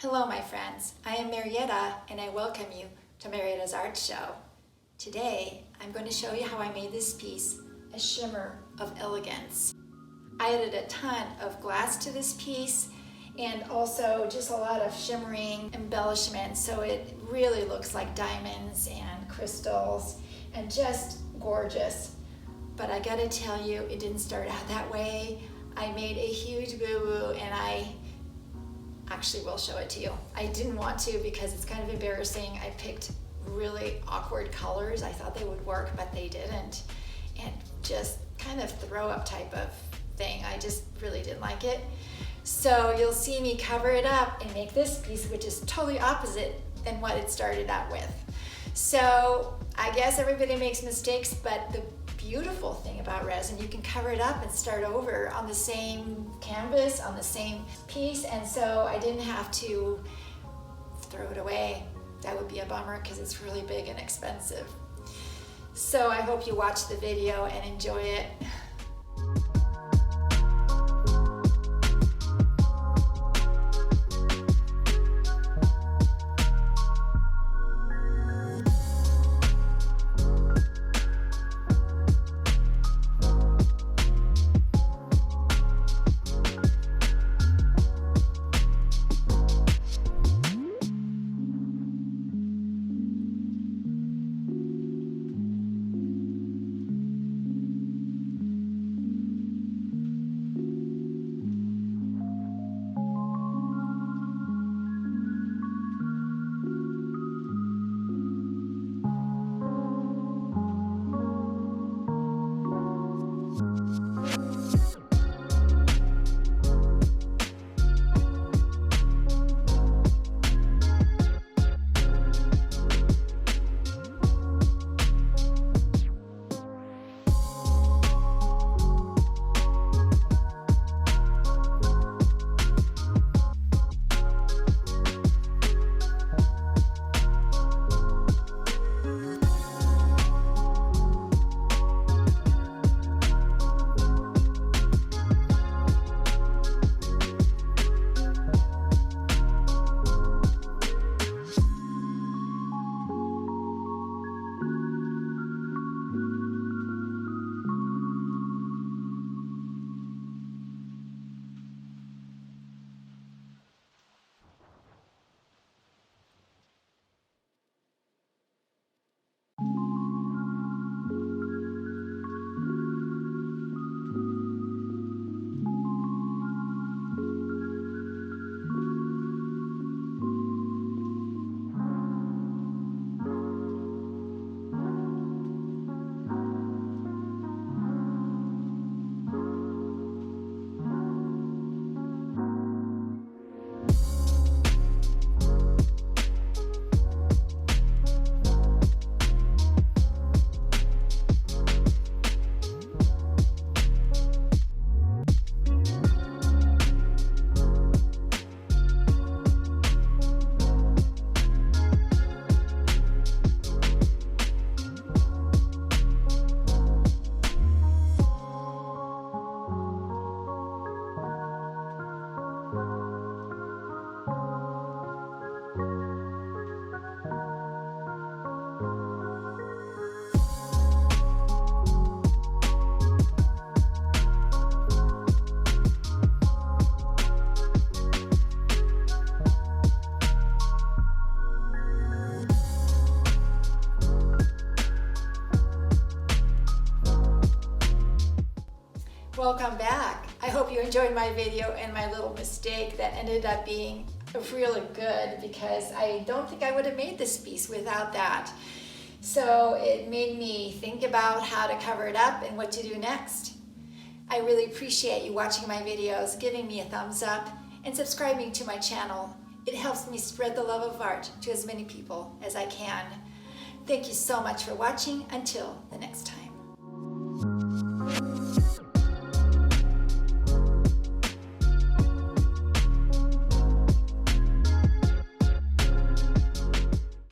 Hello my friends, I am Marietta and I welcome you to Marietta's Art Show. Today I'm going to show you how I made this piece, a Shimmer of Elegance. I added a ton of glass to this piece and also just a lot of shimmering embellishment, so it really looks like diamonds and crystals and just gorgeous. But I gotta tell you, it didn't start out that way. I made a huge boo-boo and I actually will show it to you. I didn't want to because it's kind of embarrassing. I picked really awkward colors. I thought they would work, but they didn't. And just kind of throw up type of thing. I just really didn't like it. So you'll see me cover it up and make this piece, which is totally opposite than what it started out with. So I guess everybody makes mistakes, but the beautiful thing about resin, you can cover it up and start over on the same canvas, on the same piece, and so I didn't have to throw it away. That would be a bummer because it's really big and expensive. So I hope you watch the video and enjoy it. Welcome back. I hope you enjoyed my video and my little mistake that ended up being really good, because I don't think I would have made this piece without that. So it made me think about how to cover it up and what to do next. I really appreciate you watching my videos, giving me a thumbs up, and subscribing to my channel. It helps me spread the love of art to as many people as I can. Thank you so much for watching. Until the next time.